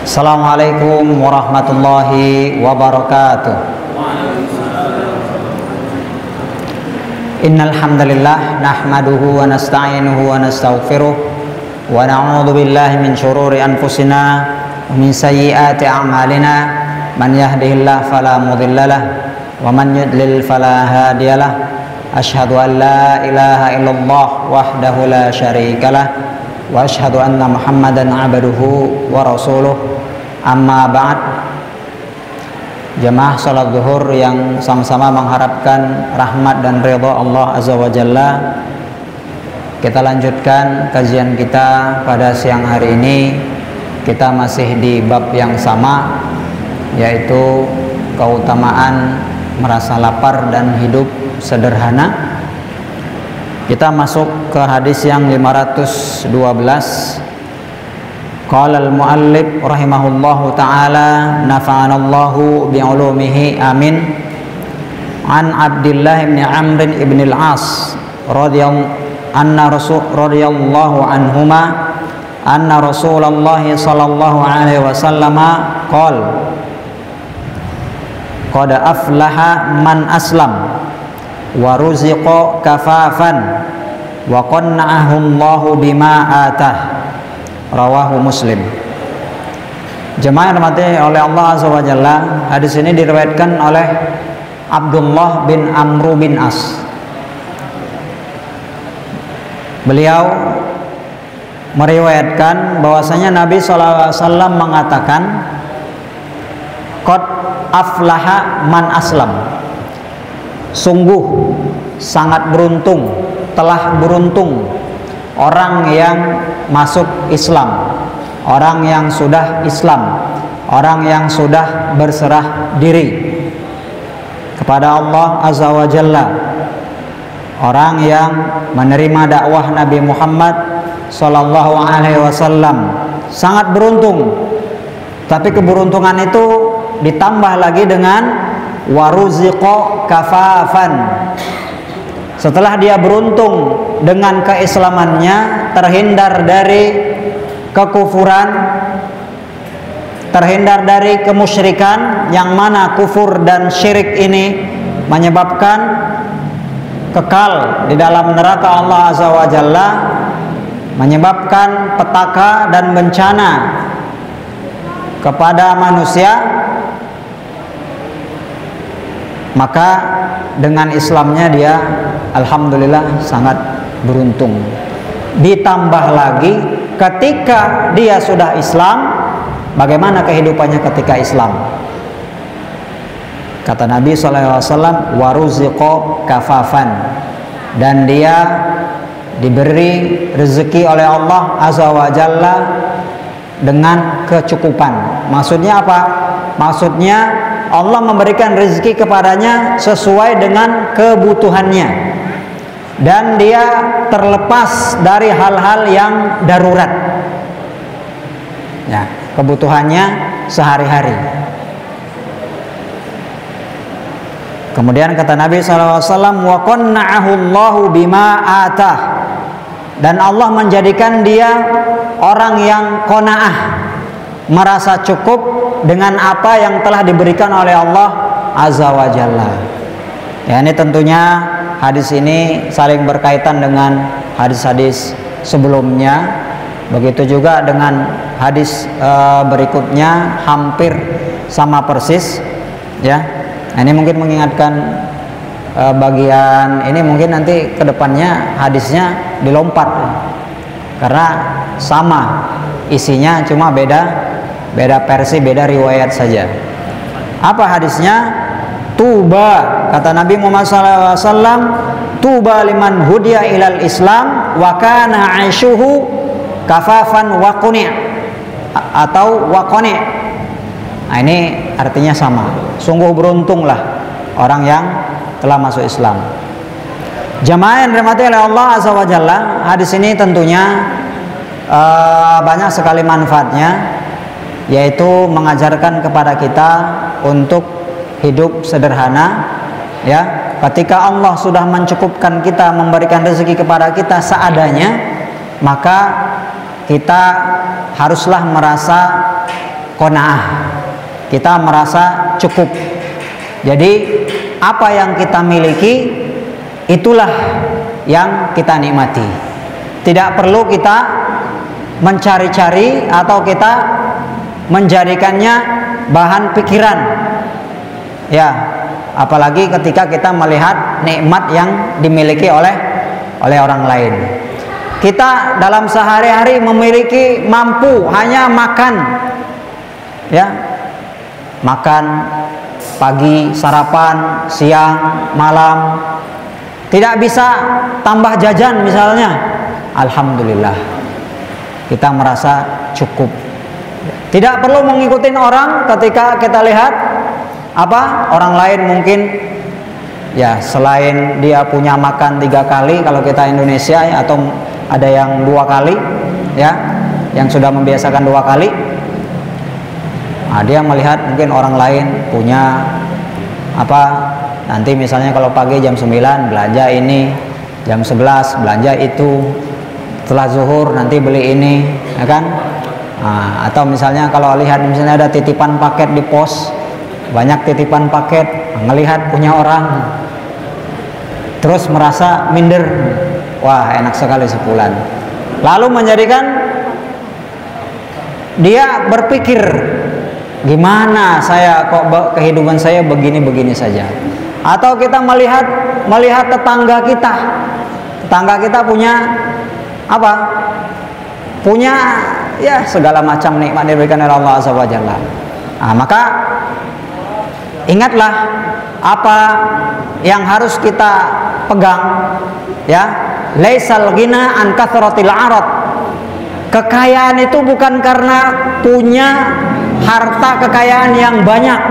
Assalamualaikum warahmatullahi wabarakatuh. Innal hamdalillah nahmaduhu wa nasta'inuhu wa nastaghfiruh wa na'udzu billahi min shururi anfusina wa min sayyiati a'malina. Man yahdihillahu fala mudhillalah wa man yudlil fala hadiyalah. Asyhadu an la ilaha illallah wahdahu la syarikalah wa asyhadu anna Muhammadan abduhu wa rasuluh. Amma ba'd. Jamaah salat zuhur yang sama-sama mengharapkan rahmat dan ridha Allah Azza wa Jalla, kita lanjutkan kajian kita pada siang hari ini. Kita masih di bab yang sama, yaitu keutamaan merasa lapar dan hidup sederhana. Kita masuk ke hadis yang 512. Qala al-muallif rahimahullahu ta'ala nafa'anallahu bi'ulumihi amin. An Abdullah bin Amr ibn al-As radhiyallahu anhuma anna Rasulullah sallallahu alaihi wasallam qala qad aflaha man aslam wa ruziqa kafafan wa qanna'ahu Allahu bima atah. Rawahu Muslim. Jemaah yang dirahmati oleh Allah Azza wa Jalla, hadis ini diriwayatkan oleh Abdullah bin Amr bin As. Beliau meriwayatkan bahwasanya Nabi SAW mengatakan, qad aflaha man aslam. Sungguh sangat beruntung, telah beruntung orang yang masuk Islam, orang yang sudah Islam, orang yang sudah berserah diri kepada Allah Azza wa Jalla, orang yang menerima dakwah Nabi Muhammad sallallahu alaihi wasallam. Sangat beruntung. Tapi keberuntungan itu ditambah lagi dengan waruziqa kafafan. Setelah dia beruntung dengan keislamannya, terhindar dari kekufuran, terhindar dari kemusyrikan, yang mana kufur dan syirik ini menyebabkan kekal di dalam neraka Allah Azza wa Jalla, menyebabkan petaka dan bencana kepada manusia. Maka dengan Islamnya dia alhamdulillah sangat beruntung. Ditambah lagi ketika dia sudah Islam, bagaimana kehidupannya ketika Islam? Kata Nabi SAW, waruziqo kafafan, dan dia diberi rezeki oleh Allah Azza wa Jalla dengan kecukupan. Maksudnya apa? Maksudnya Allah memberikan rezeki kepadanya sesuai dengan kebutuhannya, dan dia terlepas dari hal-hal yang darurat, ya, kebutuhannya sehari-hari. Kemudian kata Nabi SAW, wa qanna'ahu Allahu bima atah, dan Allah menjadikan dia orang yang qanaah, merasa cukup dengan apa yang telah diberikan oleh Allah Azza wa Jalla. Ya, ini tentunya hadis ini saling berkaitan dengan hadis-hadis sebelumnya. Begitu juga dengan hadis berikutnya, hampir sama persis. Ya, nah, ini mungkin mengingatkan bagian ini, mungkin nanti kedepannya hadisnya dilompat, karena sama isinya, cuma beda versi, beda riwayat saja. Apa hadisnya? Tuba, kata Nabi Muhammad SAW, tuba liman hudiya ilal Islam wa kana aishuhu kafafan wa quni', atau wa qani'. Nah, ini artinya sama. Sungguh beruntunglah orang yang telah masuk Islam. Jamaah yang dirahmati oleh Allah Azza wa Jalla, hadis ini tentunya banyak sekali manfaatnya, yaitu mengajarkan kepada kita untuk hidup sederhana. Ya, ketika Allah sudah mencukupkan kita, memberikan rezeki kepada kita seadanya, maka kita haruslah merasa qanaah. Kita merasa cukup. Jadi apa yang kita miliki itulah yang kita nikmati. Tidak perlu kita mencari-cari atau kita menjadikannya bahan pikiran. Ya, apalagi ketika kita melihat nikmat yang dimiliki oleh orang lain. Kita dalam sehari-hari memiliki mampu hanya makan, ya, makan pagi, sarapan, siang, malam, tidak bisa tambah jajan misalnya. Alhamdulillah, kita merasa cukup. Tidak perlu mengikuti orang ketika kita lihat orang lain mungkin ya selain dia punya makan 3 kali kalau kita Indonesia ya, atau ada yang 2 kali ya, yang sudah membiasakan 2 kali. Nah, dia melihat mungkin orang lain punya nanti misalnya kalau pagi jam 9 belanja ini, jam 11 belanja itu, setelah zuhur nanti beli ini, ya kan? Nah, atau misalnya kalau lihat misalnya ada titipan paket di pos, banyak titipan paket, ngelihat punya orang, terus merasa minder, wah enak sekali sebulan. Lalu menjadikan dia berpikir, gimana saya kok kehidupan saya begini-begini saja. Atau kita melihat tetangga kita punya punya ya segala macam nikmat diberikan oleh Allah Azza wa Jalla. Nah, maka ingatlah apa yang harus kita pegang, ya. Laisal ghina an kathratil arad. Kekayaan itu bukan karena punya harta kekayaan yang banyak,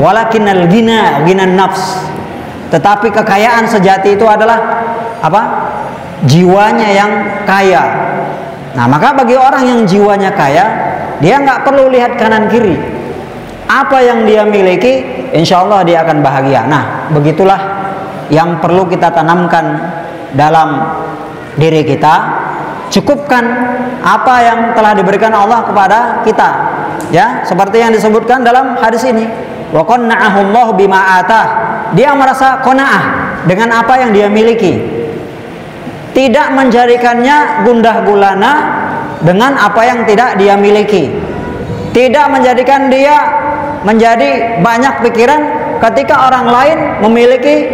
walakinnal ghinan nafs. Tetapi kekayaan sejati itu adalah jiwanya yang kaya. Nah, maka bagi orang yang jiwanya kaya, dia nggak perlu lihat kanan kiri. Apa yang dia miliki, insya Allah dia akan bahagia. Nah, begitulah yang perlu kita tanamkan dalam diri kita. Cukupkan apa yang telah diberikan Allah kepada kita, ya, seperti yang disebutkan dalam hadis ini. Wa qanna'ahu Allah bima atah. Dia merasa qanaah dengan apa yang dia miliki, tidak menjadikannya gundah gulana dengan apa yang tidak dia miliki, tidak menjadikan dia menjadi banyak pikiran ketika orang lain memiliki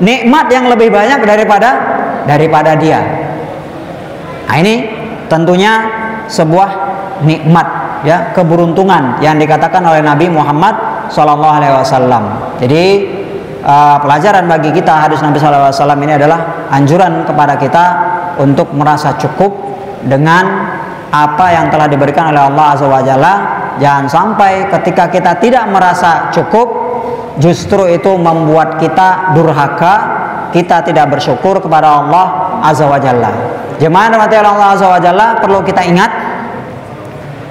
nikmat yang lebih banyak daripada dia. Nah, ini tentunya sebuah nikmat, ya, keberuntungan yang dikatakan oleh Nabi Muhammad SAW. Jadi pelajaran bagi kita hadis Nabi SAW ini adalah anjuran kepada kita untuk merasa cukup dengan apa yang telah diberikan oleh Allah Azza wa Jalla. Jangan sampai ketika kita tidak merasa cukup, justru itu membuat kita durhaka, kita tidak bersyukur kepada Allah Azza wa Jalla. Jemaah rahmati Allah Azza wa Jalla, perlu kita ingat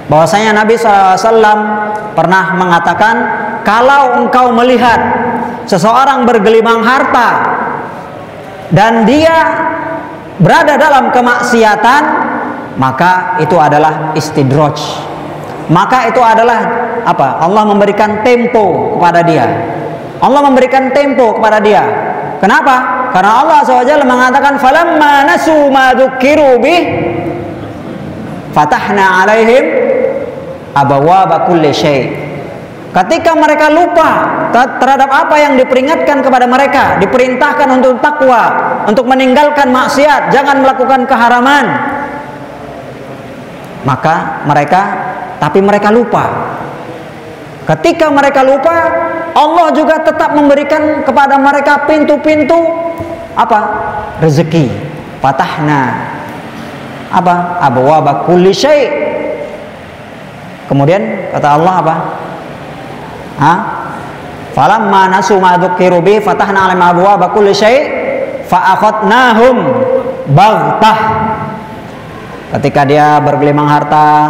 bahwasanya Nabi SAW pernah mengatakan, kalau engkau melihat seseorang bergelimang harta dan dia berada dalam kemaksiatan, maka itu adalah istidraj. Maka itu adalah Allah memberikan tempo kepada dia. Allah memberikan tempo kepada dia. Kenapa? Karena Allah SWT mengatakan, falamma nasu ma dzukiru bih fatahna alaihim abawaba kulli syai'. Ketika mereka lupa terhadap apa yang diperingatkan kepada mereka, diperintahkan untuk takwa, untuk meninggalkan maksiat, jangan melakukan keharaman, maka mereka lupa. Ketika mereka lupa, Allah juga tetap memberikan kepada mereka pintu-pintu rezeki. Fatahna abwaaba kulli syai'. Kemudian kata Allah falamma nasu ma dzukiru bi fatahna 'alaihim abwaaba kulli syai' fa akhadnahum baghtah. Ketika dia bergelimang harta,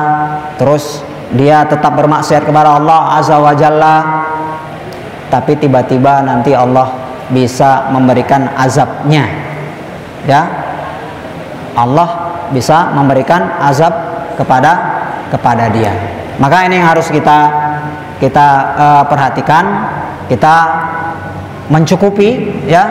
terus dia tetap bermaksiat kepada Allah Azza wa Jalla, tapi tiba-tiba nanti Allah bisa memberikan azabnya, ya. Allah bisa memberikan azab kepada dia. Maka ini yang harus kita perhatikan, kita mencukupi, ya,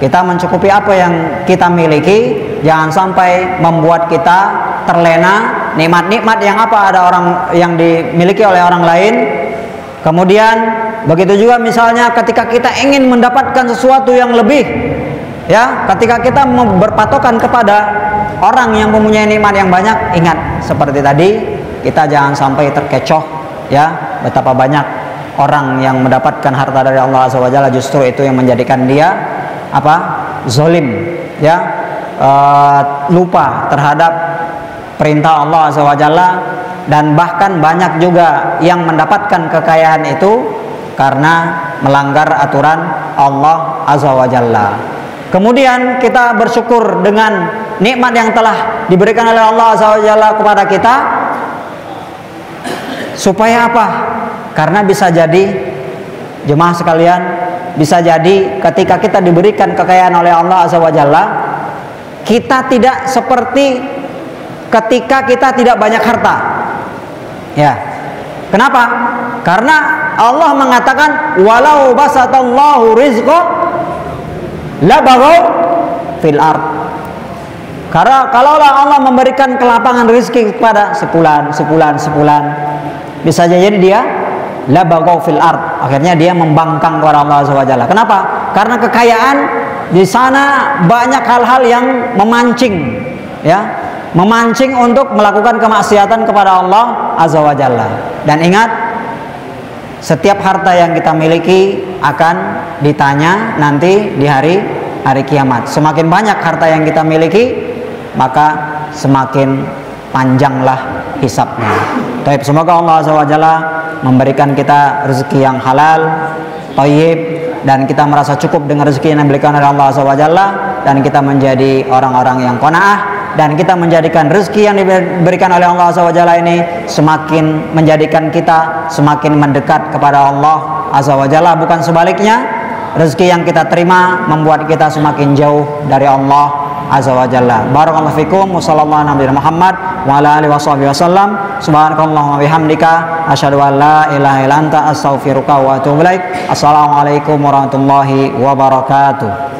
kita mencukupi apa yang kita miliki, jangan sampai membuat kita terlena nikmat-nikmat yang ada orang yang dimiliki oleh orang lain. Kemudian begitu juga misalnya ketika kita ingin mendapatkan sesuatu yang lebih, ya, ketika kita berpatokan kepada orang yang mempunyai nikmat yang banyak, ingat seperti tadi, kita jangan sampai terkecoh, ya, betapa banyak orang yang mendapatkan harta dari Allah Azza wa Jalla, justru itu yang menjadikan dia zalim, ya, lupa terhadap perintah Allah Azza wa Jalla. Dan bahkan banyak juga yang mendapatkan kekayaan itu karena melanggar aturan Allah Azza wa Jalla. Kemudian kita bersyukur dengan nikmat yang telah diberikan oleh Allah Azza wa Jalla kepada kita. Supaya apa? Karena bisa jadi, jemaah sekalian, bisa jadi ketika kita diberikan kekayaan oleh Allah Azza wa Jalla, kita tidak seperti ketika kita tidak banyak harta. Ya. Kenapa? Karena Allah mengatakan walau basatallahu rizqa labaghaw fil ard. Karena kalaulah Allah memberikan kelapangan rezeki kepada sepulan, bisa jadi dia labaghaw fil ard. Akhirnya dia membangkang kepada Allah Subhanahu wa taala. Kenapa? Karena kekayaan di sana banyak hal-hal yang memancing, ya, memancing untuk melakukan kemaksiatan kepada Allah Azza wa Jalla. Dan ingat, setiap harta yang kita miliki akan ditanya nanti di hari kiamat. Semakin banyak harta yang kita miliki, maka semakin panjanglah hisabnya. Baik, semoga Allah Azza wa Jalla memberikan kita rezeki yang halal, thayyib, dan kita merasa cukup dengan rezeki yang diberikan oleh Allah Azza wa Jalla, dan kita menjadi orang-orang yang qanaah, dan kita menjadikan rezeki yang diberikan oleh Allah Azza wa Jalla ini semakin menjadikan kita semakin mendekat kepada Allah Azza wa Jalla, bukan sebaliknya. Rezeki yang kita terima membuat kita semakin jauh dari Allah Azza wa Jalla. Barakallahu fikum wa sallallahu ala nabiyina Muhammad wa ala alihi washabihi wasallam. Subhanakallahumma bihamdika asyhadu an la ilaha illa anta astaghfiruka wa atubu ilaik. Assalamualaikum warahmatullahi wabarakatuh.